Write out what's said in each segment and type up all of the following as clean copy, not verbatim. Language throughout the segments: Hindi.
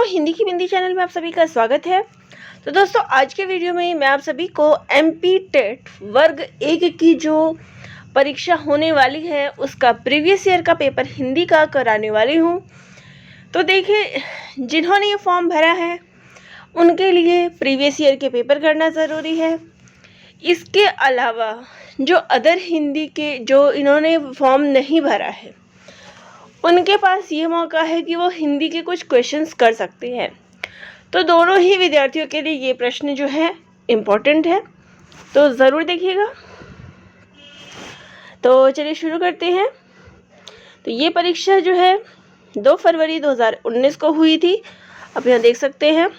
हिंदी की बिंदी चैनल में आप सभी का स्वागत है। तो दोस्तों आज के वीडियो में मैं आप सभी को एमपी टेट वर्ग 1 की जो परीक्षा होने वाली है उसका प्रीवियस ईयर का पेपर हिंदी का कराने वाली हूँ। तो देखिए, जिन्होंने ये फॉर्म भरा है उनके लिए प्रीवियस ईयर के पेपर करना ज़रूरी है। इसके अलावा जो अदर हिंदी के जो इन्होंने फॉर्म नहीं भरा है उनके पास ये मौका है कि वो हिंदी के कुछ क्वेश्चंस कर सकते हैं। तो दोनों ही विद्यार्थियों के लिए ये प्रश्न जो है इम्पोर्टेंट है, तो ज़रूर देखिएगा। तो चलिए शुरू करते हैं। तो ये परीक्षा जो है 2 फरवरी 2019 को हुई थी, आप यहाँ देख सकते हैं।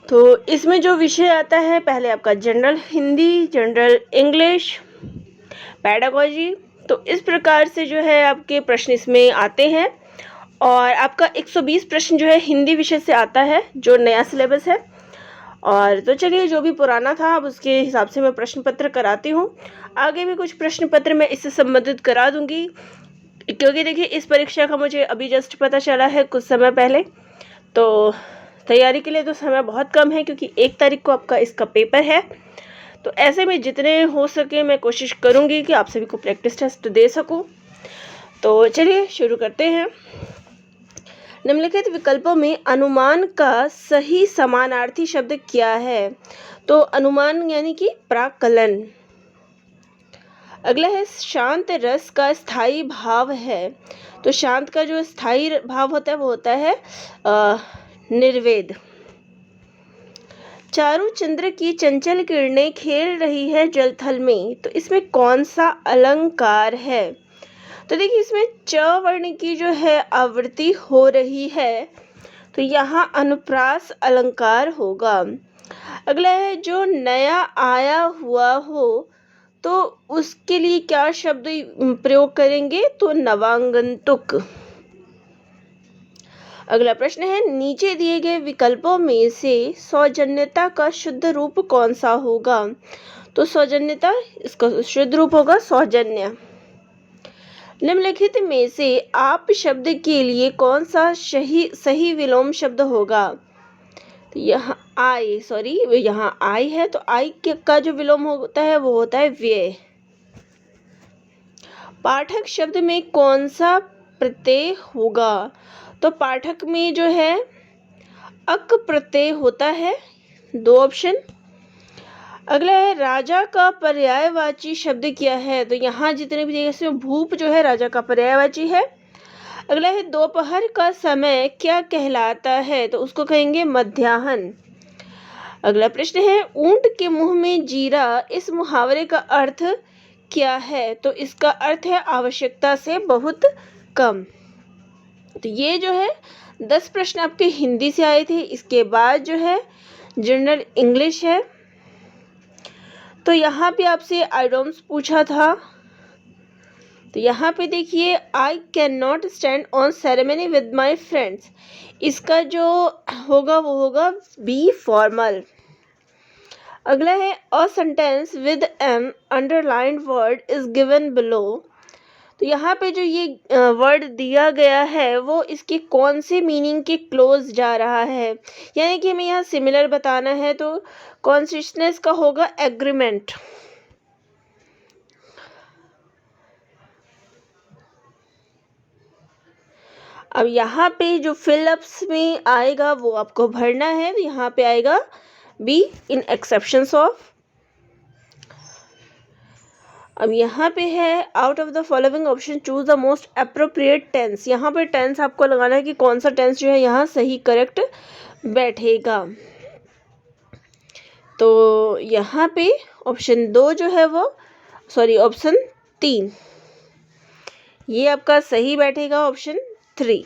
तो इसमें जो विषय आता है, पहले आपका general Hindi, general English, pedagogy, तो इस प्रकार से जो है आपके प्रश्न इसमें आते हैं। और आपका 120 प्रश्न जो है हिंदी विषय से आता है, जो नया सिलेबस है। और तो चलिए, जो भी पुराना था अब उसके हिसाब से मैं प्रश्न पत्र कराती हूँ। आगे भी कुछ प्रश्न पत्र मैं इससे संबंधित करा दूंगी, क्योंकि देखिए इस परीक्षा का मुझे अभी जस्ट पता चला है कुछ समय पहले। तो तैयारी के लिए तो समय बहुत कम है, क्योंकि 1 तारीख को आपका इसका पेपर है। तो ऐसे में जितने हो सके मैं कोशिश करूँगी कि आप सभी को प्रैक्टिस टेस्ट दे सकूँ। तो चलिए शुरू करते हैं। निम्नलिखित विकल्पों में अनुमान का सही समानार्थी शब्द क्या है? तो अनुमान यानी कि प्राक्कलन। अगला है शांत रस का स्थायी भाव है। तो शांत का जो स्थायी भाव होता है वो होता है निर्वेद। चारु चंद्र की चंचल किरणें खेल रही है जलथल में, तो इसमें कौन सा अलंकार है? तो देखिए इसमें च वर्ण की जो है आवृत्ति हो रही है, तो यहाँ अनुप्रास अलंकार होगा। अगला है जो नया आया हुआ हो, तो उसके लिए क्या शब्द प्रयोग करेंगे? तो नवागंतुक। अगला प्रश्न है, नीचे दिए गए विकल्पों में से सौजन्यता का शुद्ध रूप कौन सा होगा? तो सौजन्यता, इसका शुद्ध रूप होगा सौजन्य। निम्नलिखित में से आप शब्द के लिए कौन सा सही विलोम शब्द होगा? तो यहाँ आई है, तो आई का जो विलोम होता है वो होता है व्यय। पाठक शब्द में कौन सा प्रत्यय होगा? तो पाठक में जो है अक प्रत्यय होता है। 2 ऑप्शन। अगला है राजा का पर्यायवाची शब्द क्या है? तो यहाँ जितने भी जैसे भूप जो है राजा का पर्यायवाची है। अगला है दोपहर का समय क्या कहलाता है? तो उसको कहेंगे मध्याह्न। अगला प्रश्न है ऊंट के मुंह में जीरा, इस मुहावरे का अर्थ क्या है? तो इसका अर्थ है आवश्यकता से बहुत कम। तो ये जो है 10 प्रश्न आपके हिंदी से आए थे। इसके बाद जो है जनरल इंग्लिश है। तो यहाँ पे आपसे आइडोम्स पूछा था। तो यहाँ पे देखिए I can not stand on ceremony with my friends, इसका जो होगा वो होगा बी फॉर्मल। अगला है a sentence with an underlined word is given below. तो यहाँ पे जो ये वर्ड दिया गया है वो इसके कौन से मीनिंग के क्लोज जा रहा है, यानी कि हमें यहाँ सिमिलर बताना है। तो कॉन्सिस्टेंस का होगा एग्रीमेंट। अब यहाँ पे जो फिलअप्स में आएगा वो आपको भरना है। तो यहाँ पे आएगा बी इन एक्सेप्शंस ऑफ। अब यहाँ पे है out of the following option choose the most appropriate tense. यहाँ पे टेंस आपको लगाना है कि कौन सा टेंस जो है यहाँ सही करेक्ट बैठेगा। तो यहाँ पे ऑप्शन 2 जो है वो ऑप्शन 3 ये आपका सही बैठेगा, ऑप्शन 3।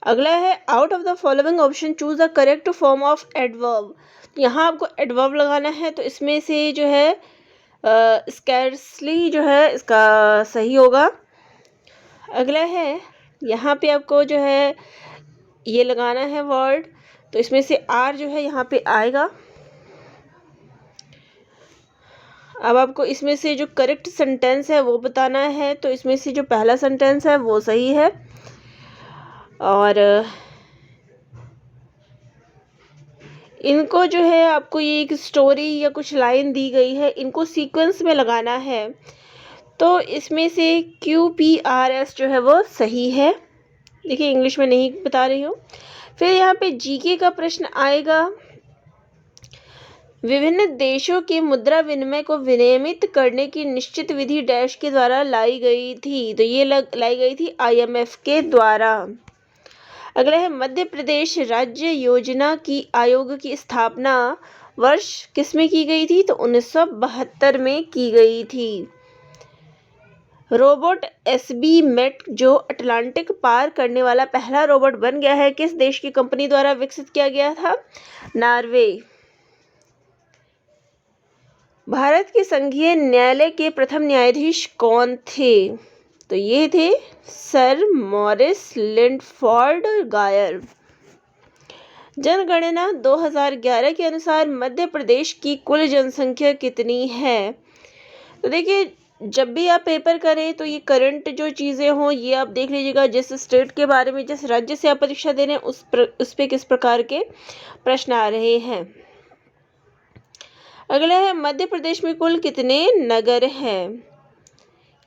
अगला है out of the following option choose the correct form of adverb. यहाँ आपको एडवर्ब लगाना है। तो इसमें से जो है स्कैर्सली जो है इसका सही होगा। अगला है यहाँ पे आपको जो है ये लगाना है वर्ड, तो इसमें से आर जो है यहाँ पे आएगा। अब आपको इसमें से जो करेक्ट सेंटेंस है वो बताना है। तो इसमें से जो पहला सेंटेंस है वो सही है, और इनको जो है आपको ये एक स्टोरी या कुछ लाइन दी गई है, इनको सीक्वेंस में लगाना है। तो इसमें से QPRS जो है वो सही है। देखिए इंग्लिश में नहीं बता रही हूँ। फिर यहाँ पे जीके का प्रश्न आएगा, विभिन्न देशों के मुद्रा विनिमय को विनियमित करने की निश्चित विधि डैश के द्वारा लाई गई थी। तो ये लाई गई थी IMF के द्वारा। अगला है मध्य प्रदेश राज्य योजना की आयोग की स्थापना वर्ष किसमें की गई थी? तो 1972 में की गई थी। रोबोट SB मेट जो अटलांटिक पार करने वाला पहला रोबोट बन गया है, किस देश की कंपनी द्वारा विकसित किया गया था? नॉर्वे। भारत के संघीय न्यायालय के प्रथम न्यायाधीश कौन थे? तो ये थे सर मॉरिस लिंडफोर्ड गायर। जनगणना 2011 के अनुसार मध्य प्रदेश की कुल जनसंख्या कितनी है? तो देखिए जब भी आप पेपर करें तो ये करंट जो चीज़ें हों ये आप देख लीजिएगा, जिस स्टेट के बारे में, जिस राज्य से आप परीक्षा दे रहे हैं उस पे किस प्रकार के प्रश्न आ रहे हैं। अगला है मध्य प्रदेश में कुल कितने नगर हैं?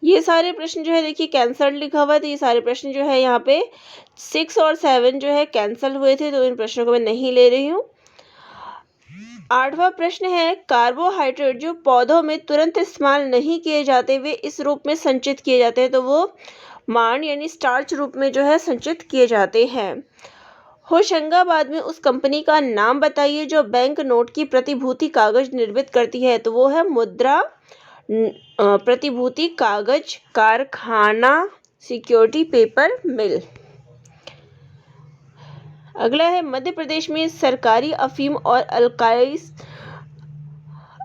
ये सारे प्रश्न जो है देखिए कैंसल्ड लिखा हुआ है, तो ये सारे प्रश्न जो है यहाँ पे 6 और 7 जो है कैंसल हुए थे, तो इन प्रश्नों को मैं नहीं ले रही हूँ। 8वां प्रश्न है, कार्बोहाइड्रेट जो पौधों में तुरंत इस्तेमाल नहीं किए जाते वे इस रूप में संचित किए जाते हैं। तो वो मांड यानी स्टार्च रूप में जो है संचित किए जाते हैं। होशंगाबाद में उस कंपनी का नाम बताइए जो बैंक नोट की प्रतिभूति कागज निर्मित करती है। तो वो है मुद्रा प्रतिभूति कागज कारखाना, सिक्योरिटी पेपर मिल। अगला है मध्य प्रदेश में सरकारी अफीम और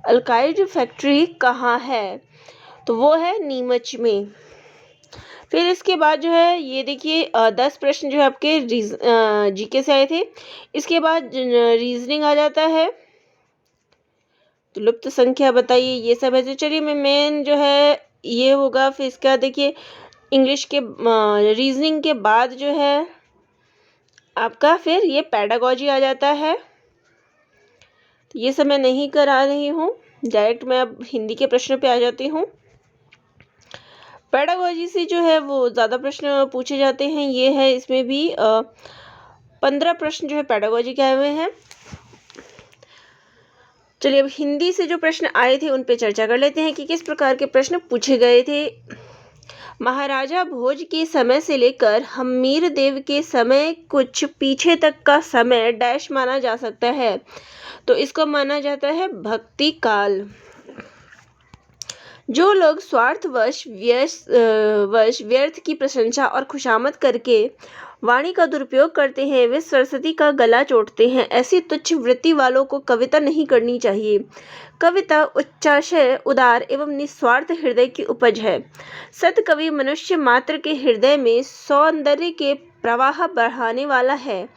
अल्काइड फैक्ट्री कहाँ है? तो वो है नीमच में। फिर इसके बाद जो है ये देखिए 10 प्रश्न जो है आपके जीके से आए थे। इसके बाद रीजनिंग आ जाता है। तो लुप्त संख्या बताइए, ये सब है। तो चलिए मैं मेन जो है ये होगा। फिर इसके बाद देखिए इंग्लिश के रीजनिंग के बाद जो है आपका फिर ये पेडागोजी आ जाता है। तो ये सब मैं नहीं करा रही हूँ, डायरेक्ट मैं अब हिंदी के प्रश्नों पे आ जाती हूँ। पेडागोजी से जो है वो ज़्यादा प्रश्न पूछे जाते हैं। ये है इसमें भी 15 प्रश्न जो है पेडागोजी के आए हुए हैं। चलिए अब हिंदी से जो प्रश्न आए थे उन पे चर्चा कर लेते हैं कि किस प्रकार के प्रश्न पूछे गए थे। महाराजा भोज के समय से लेकर हम्मीर देव के समय कुछ पीछे तक का समय डैश माना जा सकता है। तो इसको माना जाता है भक्ति काल। जो लोग स्वार्थवश व्यर्थ की प्रशंसा और खुशामद करके वाणी का दुरुपयोग करते हैं वे सरस्वती का गला चोटते हैं। ऐसी तुच्छ वृत्ति वालों को कविता नहीं करनी चाहिए। कविता उच्चाशय उदार एवं निस्वार्थ हृदय की उपज है। सत्कवि मनुष्य मात्र के हृदय में सौंदर्य के प्रवाह बढ़ाने वाला है।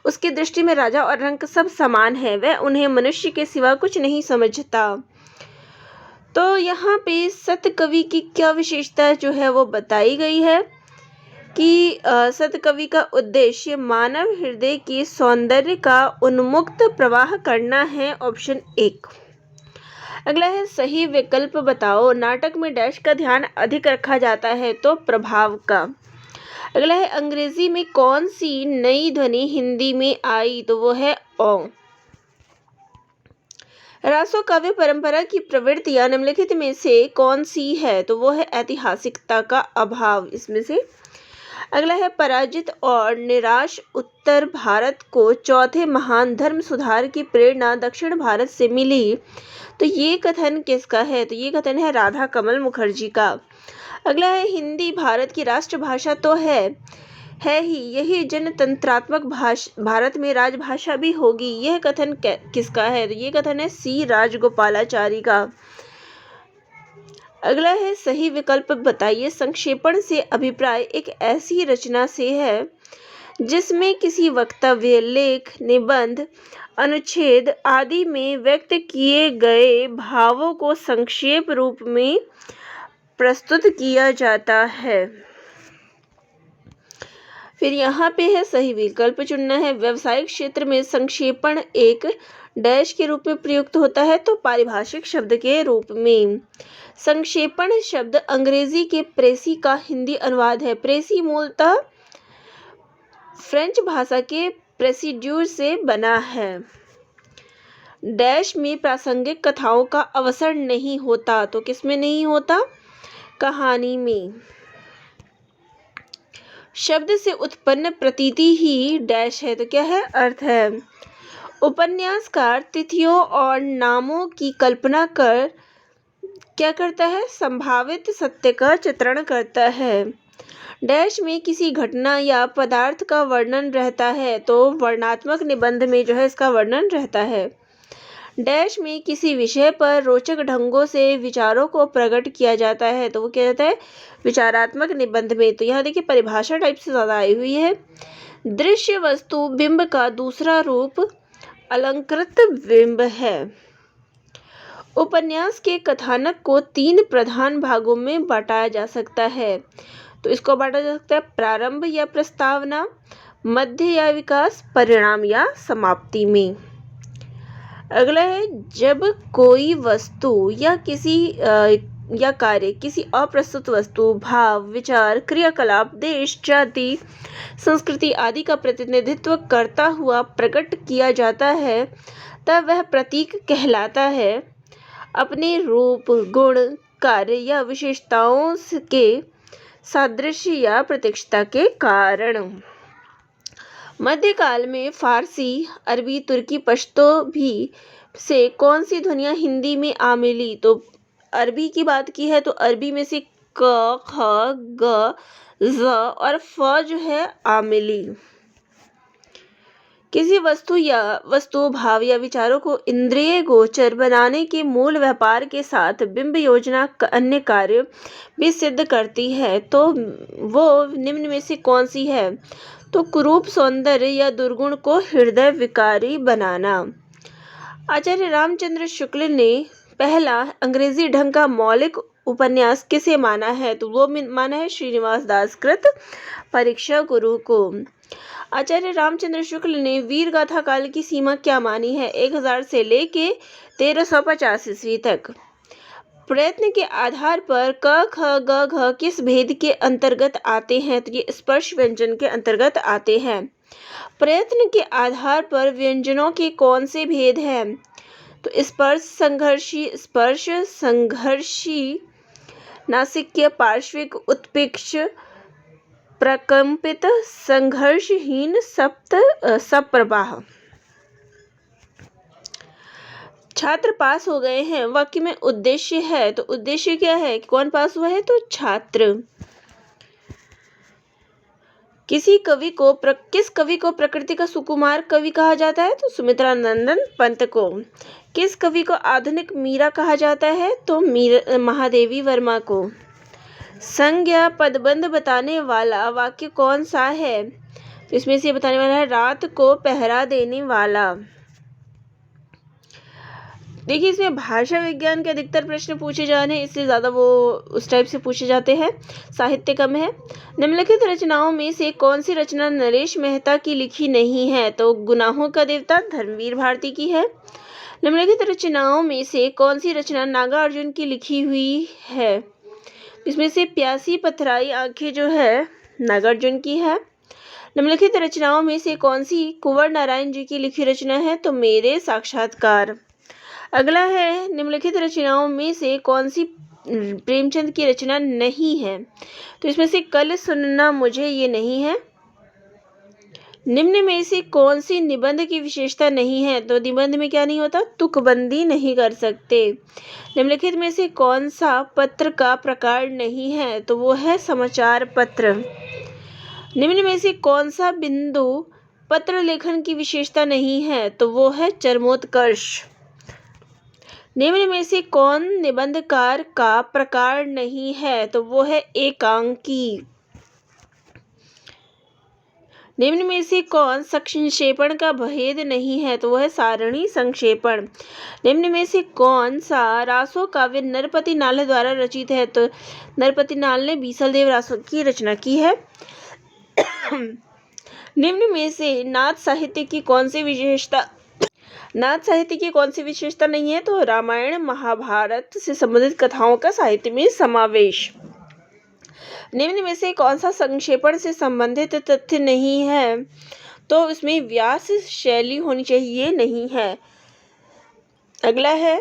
उसकी दृष्टि में राजा और रंक सब समान है। वह उन्हें मनुष्य के सिवा कुछ नहीं समझता। तो यहाँ पे सतकवि की क्या विशेषता जो है वो बताई गई है कि सतकवि का उद्देश्य मानव हृदय के सौंदर्य का उन्मुक्त प्रवाह करना है। ऑप्शन 1। अगला है सही विकल्प बताओ। नाटक में डैश का ध्यान अधिक रखा जाता है। तो प्रभाव का। अगला है अंग्रेजी में कौन सी नई ध्वनि हिंदी में आई? तो वो है ओ। रासो काव्य परंपरा की प्रवृत्तियां निम्नलिखित में से कौन सी है? तो वो है ऐतिहासिकता का अभाव इसमें से। अगला है पराजित और निराश उत्तर भारत को चौथे महान धर्म सुधार की प्रेरणा दक्षिण भारत से मिली। तो ये कथन किसका है? तो ये कथन है राधा कमल मुखर्जी का। अगला है हिंदी भारत की राष्ट्रभाषा तो है ही, यही जनतंत्रात्मक भारत में राजभाषा भी होगी। यह कथन किसका है? तो ये कथन है C राजगोपालाचारी का। अगला है सही विकल्प बताइए। संक्षेपण से अभिप्राय एक ऐसी रचना से है जिसमें किसी वक्तव्य, लेख, निबंध, अनुच्छेद आदि में व्यक्त किए गए भावों को संक्षेप रूप में प्रस्तुत किया जाता है। फिर यहाँ पे है सही विकल्प चुनना है। व्यावसायिक क्षेत्र में संक्षेपण एक डैश के रूप में प्रयुक्त होता है, तो पारिभाषिक शब्द के रूप में। संक्षेपण शब्द अंग्रेजी के प्रेसी का हिंदी अनुवाद है। प्रेसी मूलतः फ्रेंच भाषा के प्रेसिड्यूर से बना है। डैश में प्रासंगिक कथाओं का अवसर नहीं होता, तो किसमें नहीं होता? कहानी में। शब्द से उत्पन्न प्रतीति ही डैश है, तो क्या है? अर्थ है। उपन्यासकार तिथियों और नामों की कल्पना कर क्या करता है? संभावित सत्य का चित्रण करता है। डैश में किसी घटना या पदार्थ का वर्णन रहता है, तो वर्णनात्मक निबंध में जो है इसका वर्णन रहता है। डैश में किसी विषय पर रोचक ढंगों से विचारों को प्रकट किया जाता है, तो वो क्या कहता है? विचारात्मक निबंध में। तो यहाँ देखिए परिभाषा टाइप से ज़्यादा आई हुई है। दृश्य वस्तु बिंब का दूसरा रूप अलंकृत बिंब है। उपन्यास के कथानक को 3 प्रधान भागों में बांटा जा सकता है, तो इसको बांटा जा सकता है प्रारंभ या प्रस्तावना, मध्य या विकास, परिणाम या समाप्ति में। अगला है जब कोई वस्तु या या कार्य किसी अप्रस्तुत वस्तु, भाव, विचार, क्रियाकलाप, देश, जाति, संस्कृति आदि का प्रतिनिधित्व करता हुआ प्रकट किया जाता है, तब वह प्रतीक कहलाता है। अपने रूप, गुण, कार्य या विशेषताओं के सादृश्य या प्रत्यक्षता के कारण। मध्यकाल में फारसी, अरबी, तुर्की, पश्तो भी से कौन सी ध्वनियाँ हिंदी में आ मिली? तो अरबी की बात की है तो अरबी में से क, ख, ग, ज़ और फ जो है आ मिली। किसी वस्तु भाव या विचारों को इंद्रिय गोचर बनाने के मूल व्यापार के साथ बिंब योजना अन्य कार्य भी सिद्ध करती है, तो वो निम्न में से कौन सी है? तो कुरूप सौंदर्य या दुर्गुण को हृदय विकारी बनाना। आचार्य रामचंद्र शुक्ल ने पहला अंग्रेजी ढंग का मौलिक उपन्यास किसे माना है? तो वो माना है श्रीनिवास दास कृत परीक्षा गुरु को। आचार्य रामचंद्र शुक्ल ने वीर गाथा काल की सीमा क्या मानी है? 1000 से लेके 1350 ईस्वी तक। प्रयत्न के आधार पर क, ख, ग, घ किस भेद के अंतर्गत आते हैं? तो ये स्पर्श व्यंजन के अंतर्गत आते हैं। प्रयत्न के आधार पर व्यंजनों के कौन से भेद हैं? तो स्पर्श संघर्षी, नासिक्य, पार्श्विक, उत्प्रेक्ष, प्रकंपित, संघर्षहीन, सप्रवाह। छात्र पास हो गए हैं, वाक्य में उद्देश्य है, तो उद्देश्य क्या है? कौन पास हुआ है? तो छात्र। किस कवि को प्रकृति का सुकुमार कवि कहा जाता है? तो सुमित्रा नंदन पंत को। किस कवि को आधुनिक मीरा कहा जाता है? तो महादेवी वर्मा को। संज्ञा पदबंध बताने वाला वाक्य कौन सा है? तो इसमें से बताने वाला है रात को पहरा देने वाला। देखिए इसमें भाषा विज्ञान के अधिकतर प्रश्न पूछे जा रहे हैं, इसलिए ज़्यादा वो उस टाइप से पूछे जाते हैं। साहित्य कम है। निम्नलिखित रचनाओं में से कौन सी रचना नरेश मेहता की लिखी नहीं है? तो गुनाहों का देवता धर्मवीर भारती की है। निम्नलिखित रचनाओं में से कौन सी रचना नागार्जुन की लिखी हुई है? इसमें से प्यासी पथराई आंखें जो है नागार्जुन की है। निम्नलिखित रचनाओं में से कौन सी कुंवर नारायण जी की लिखी रचना है? तो मेरे साक्षात्कार। अगला है निम्नलिखित रचनाओं में से कौन सी प्रेमचंद की रचना नहीं है? तो इसमें से कल सुनना मुझे ये नहीं है। निम्न में से कौन सी निबंध की विशेषता नहीं है? तो निबंध में क्या नहीं होता? तुकबंदी नहीं कर सकते। निम्नलिखित में से कौन सा पत्र का प्रकार नहीं है? तो वो है समाचार पत्र। निम्न में से कौन सा बिंदु पत्र लेखन की विशेषता नहीं है? तो वो है चरमोत्कर्ष। निम्न में से कौन निबंधकार का प्रकार नहीं है? तो वो है एकांकी। निम्न में से कौन संक्षेपण का भेद नहीं है? तो वह है सारणी संक्षेपण। निम्न में से कौन सा रासो काव्य नरपति नाल द्वारा रचित है? तो नरपति नाल ने बीसलदेव रासो की रचना की है। निम्न में से नाथ साहित्य की कौन सी विशेषता नहीं है? तो रामायण महाभारत से संबंधित कथाओं का साहित्य में समावेश। निम्न में से कौन सा संक्षेपण से संबंधित तथ्य नहीं है? तो इसमें व्यास शैली होनी चाहिए, नहीं है। अगला है,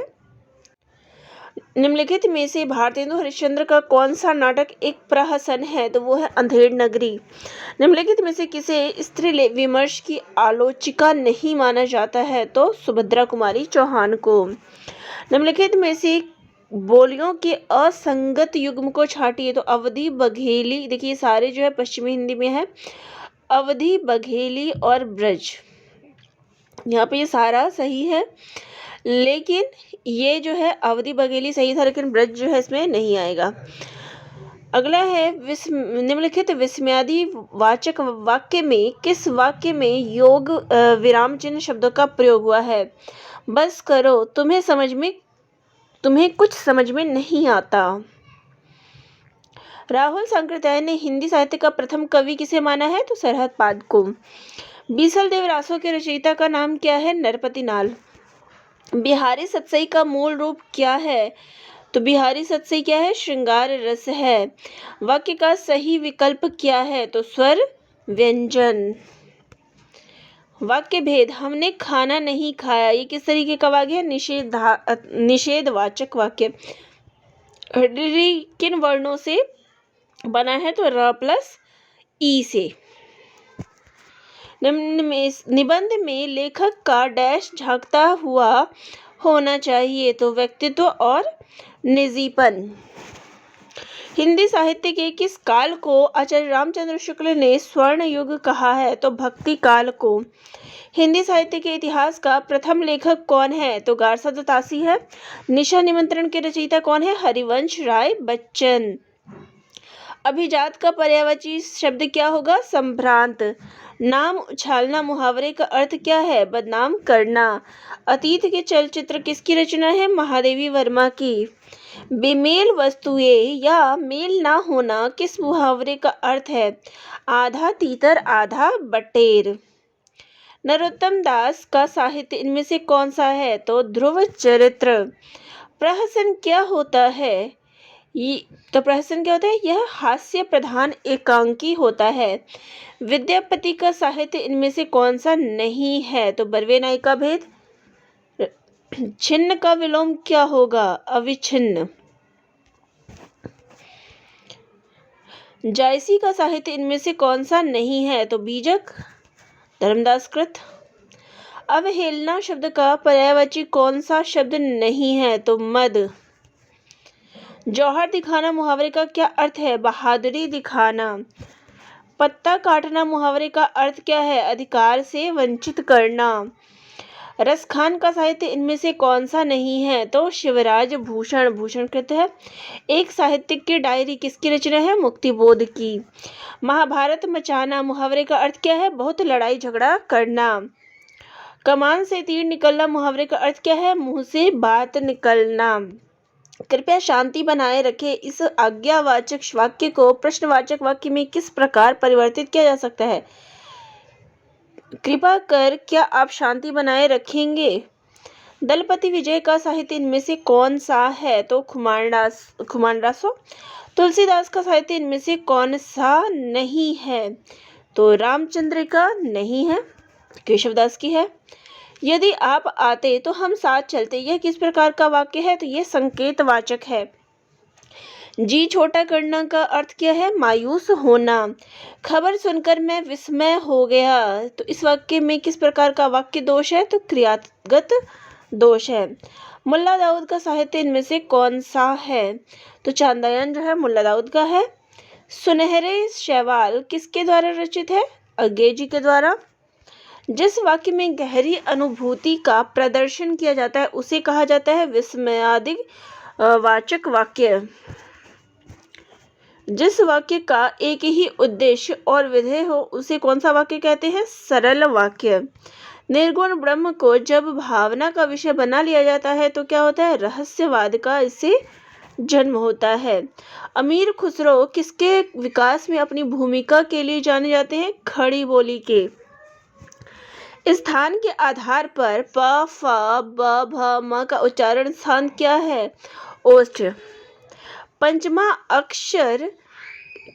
निम्नलिखित में से भारतेंदु हरिश्चंद्र का कौन सा नाटक एक प्रहसन है? तो वो है अंधेड़ नगरी। निम्नलिखित में से किसे स्त्री विमर्श की आलोचिका नहीं माना जाता है? तो सुभद्रा कुमारी चौहान को। निम्नलिखित में से बोलियों के असंगत युग्म को छांटिए। तो अवधि, बघेली, देखिए सारे जो है पश्चिमी हिंदी में है, अवधि, बघेली और ब्रज। यहाँ पे ये सारा सही है, लेकिन ये जो है अवधि बघेली सही था, लेकिन ब्रज जो है इसमें नहीं आएगा। अगला है, निम्नलिखित विस्मयादि वाचक वाक्य में किस वाक्य में योग विराम चिन्ह शब्दों का प्रयोग हुआ है? बस करो, तुम्हें कुछ समझ में नहीं आता। राहुल सांकृत्यायन ने हिंदी साहित्य का प्रथम कवि किसे माना है? तो सरहद पाद को। बीसलदेव रासो के रचयिता का नाम क्या है? नरपति नाल। बिहारी सतसई का मूल रूप क्या है? तो बिहारी सतसई क्या है? श्रृंगार रस है। वाक्य का सही विकल्प क्या है? तो स्वर व्यंजन। वाक्य भेद, हमने खाना नहीं खाया, ये किस तरीके का वाक्य है? निषेधवाचक वाक्य। हड्डी किन वर्णों से बना है? तो र प्लस ई से। निबंध में लेखक का डैश झांकता हुआ होना चाहिए। तो व्यक्तित्व और निजीपन। हिंदी साहित्य के किस काल को आचार्य रामचंद्र शुक्ल ने स्वर्ण युग कहा है? तो भक्ति काल को। हिंदी साहित्य के इतिहास का प्रथम लेखक कौन है? तो गारसा दत्तासी है। निशा निमंत्रण के रचयिता कौन है? हरिवंश राय बच्चन। अभिजात का पर्यायवाची शब्द क्या होगा? संभ्रांत। नाम उछालना मुहावरे का अर्थ क्या है? बदनाम करना। अतीत के चलचित्र किसकी रचना है? महादेवी वर्मा की। बेमेल वस्तुएं या मेल ना होना किस मुहावरे का अर्थ है? आधा तीतर आधा बटेर। नरोत्तम दास का साहित्य इनमें से कौन सा है? तो ध्रुव चरित्र। प्रहसन क्या होता है? प्रहसन क्या होता है? यह हास्य प्रधान एकांकी होता है। विद्यापति का साहित्य इनमें से कौन सा नहीं है? तो बर्वे नायिका भेद। छिन्न का विलोम क्या होगा? अविच्छिन्न। जायसी का साहित्य इनमें से कौन सा नहीं है? तो बीजक, धर्मदास कृत। अवहेलना शब्द का पर्यायवाची कौन सा शब्द नहीं है? तो मद। जौहर दिखाना मुहावरे का क्या अर्थ है? बहादुरी दिखाना। पत्ता काटना मुहावरे का अर्थ क्या है? अधिकार से वंचित करना। रसखान का साहित्य इनमें से कौन सा नहीं है? तो शिवराज भूषण, भूषणकृत है। एक साहित्यिक की डायरी किसकी रचना है? मुक्तिबोध की। महाभारत मचाना मुहावरे का अर्थ क्या है? बहुत लड़ाई झगड़ा करना। कमान से तीर निकलना मुहावरे का अर्थ क्या है? मुंह से बात निकलना। कृपया शांति बनाए रखें, इस आज्ञावाचक वाक्य को प्रश्नवाचक वाक्य में किस प्रकार परिवर्तित किया जा सकता है? कृपा कर क्या आप शांति बनाए रखेंगे? दलपति विजय का साहित्य इनमें से कौन सा है? तो खुमानरासो। तुलसीदास का साहित्य इनमें से कौन सा नहीं है? तो रामचंद्रिका नहीं है, केशवदास की है। यदि आप आते तो हम साथ चलते, यह किस प्रकार का वाक्य है? तो यह संकेतवाचक है। जी छोटा करना का अर्थ क्या है? मायूस होना। खबर सुनकर मैं विस्मय हो गया, तो इस वाक्य में किस प्रकार का वाक्य दोष है? तो क्रियागत दोष है। मुल्ला दाऊद का साहित्य इनमें से कौन सा है? तो चांदायन जो है मुल्ला दाऊद का है। सुनहरे शैवाल किसके द्वारा रचित है? अंग्रेजी के द्वारा। जिस वाक्य में गहरी अनुभूति का प्रदर्शन किया जाता है उसे कहा जाता है विस्मयादि वाचक वाक्य। जिस वाक्य का एक ही उद्देश्य और विधेय हो उसे कौन सा वाक्य कहते हैं? सरल वाक्य। निर्गुण ब्रह्म को जब भावना का विषय बना लिया जाता है तो क्या होता है? रहस्यवाद का इससे जन्म होता है। अमीर खुसरो किसके विकास में अपनी भूमिका के लिए जाने जाते हैं? खड़ी बोली के। स्थान के आधार पर प, फ, ब, भ, म का उच्चारण स्थान क्या है? ओष्ठ। पंचमा अक्षर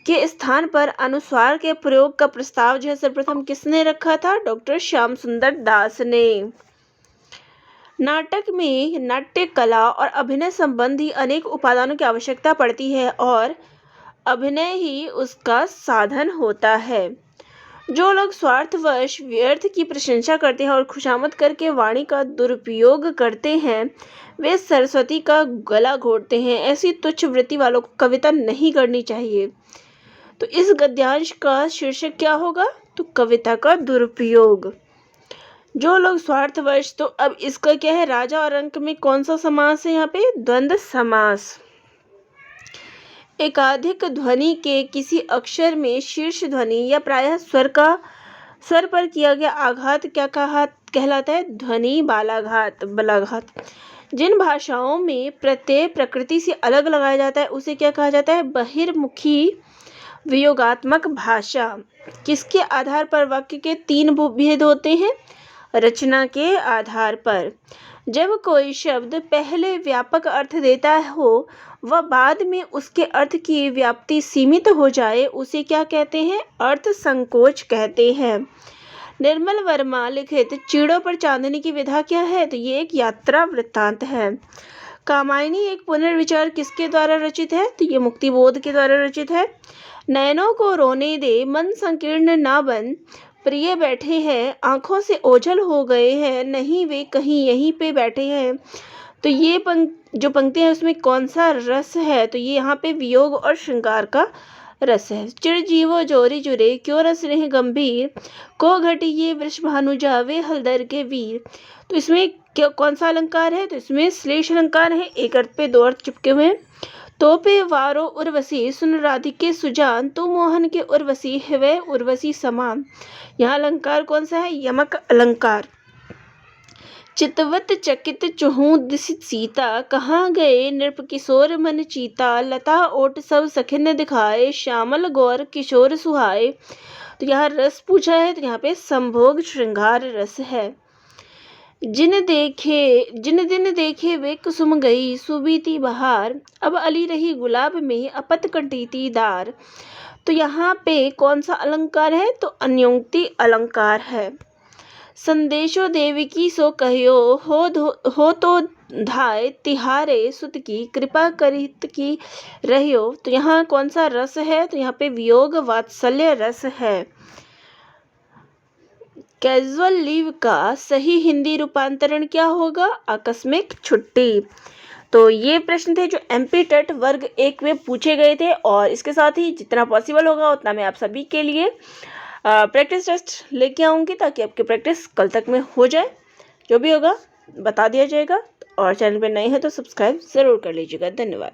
के स्थान पर अनुस्वार के प्रयोग का प्रस्ताव जो है सर्वप्रथम किसने रखा था? डॉक्टर श्याम सुंदर दास ने। नाटक में नाट्य कला और अभिनय संबंधी अनेक उपादानों की आवश्यकता पड़ती है और अभिनय ही उसका साधन होता है। जो लोग स्वार्थवश व्यर्थ की प्रशंसा करते हैं और खुशामद करके वाणी का दुरुपयोग करते हैं वे सरस्वती का गला घोटते हैं। ऐसी तुच्छ वृत्ति वालों को कविता नहीं करनी चाहिए। तो इस गद्यांश का शीर्षक क्या होगा? तो कविता का दुरुपयोग। जो लोग स्वार्थवश, तो अब इसका क्या है? राजा और अंक में कौन सा समास है? यहाँ पे द्वंद्व समास। एकाधिक ध्वनि के किसी अक्षर में शीर्ष ध्वनि या प्रायः स्वर पर किया गया आघात क्या कहलाता है? ध्वनि बलाघात। जिन भाषाओं में प्रत्यय प्रकृति से अलग लगाया जाता है उसे क्या कहा जाता है? बहिर्मुखी वियोगात्मक भाषा। किसके आधार पर वाक्य के 3 भेद होते हैं? रचना के आधार पर। जब कोई शब्द पहले व्यापक अर्थ देता हो व बाद में उसके अर्थ की व्याप्ति सीमित हो जाए उसे क्या कहते हैं? अर्थ संकोच कहते हैं। निर्मल वर्मा लिखित चीड़ों पर चांदनी की विधा क्या है? तो ये एक यात्रा वृत्तांत है। कामायनी एक पुनर्विचार किसके द्वारा रचित है? तो ये मुक्तिबोध के द्वारा रचित है। नयनों को रोने दे, मन संकीर्ण ना बन, प्रिय बैठे हैं, आंखों से ओझल हो गए हैं, नहीं वे कहीं यहीं पे बैठे हैं। तो ये जो पंक्तियां हैं उसमें कौन सा रस है? तो ये यहाँ पे वियोग और श्रृंगार का रस है। चिरजीवो जोरी जुरे, क्यों रस रहे गंभीर, को घटी ये वृषभानु जावे हलदर के वीर। तो इसमें कौन सा अलंकार है? तो इसमें श्लेष अलंकार है। एक अर्थ पे 2 अर्थ चिपके हुए हैं। तो पे वारो उर्वशी, सुन राधिके सुजान, तो मोहन के उर्वशी है उर्वशी समान। यहाँ अलंकार कौन सा है? यमक अलंकार। चितवत चकित चूहू दिसित सीता, कहाँ गए नृप किशोर मन चीता, लता ओट सब सखिन दिखाए, श्यामल गौर किशोर सुहाए। तो यहाँ रस पूछा है तो यहाँ पे संभोग श्रृंगार रस है। जिन दिन देखे वे कुसुम गई, सुबीती बहार, अब अली रही गुलाब में अपत कंटीती दार। तो यहाँ पे कौन सा अलंकार है? तो अन्योक्ति अलंकार है। संदेशो देवकी सो कहियो, हो तो धाय तिहारे सुत की, कृपा करित की रहियो। तो यहाँ कौन सा रस है? तो यहाँ पे वियोग वात्सल्य रस है। कैजुअल लीव का सही हिंदी रूपांतरण क्या होगा? आकस्मिक छुट्टी। तो ये प्रश्न थे जो MP टेट वर्ग 1 में पूछे गए थे और इसके साथ ही जितना पॉसिबल होगा उतना मैं आप सभी के लिए प्रैक्टिस टेस्ट लेके आऊँगी ताकि आपकी प्रैक्टिस कल तक में हो जाए। जो भी होगा बता दिया जाएगा और चैनल पर नए हैं तो सब्सक्राइब ज़रूर कर लीजिएगा। धन्यवाद।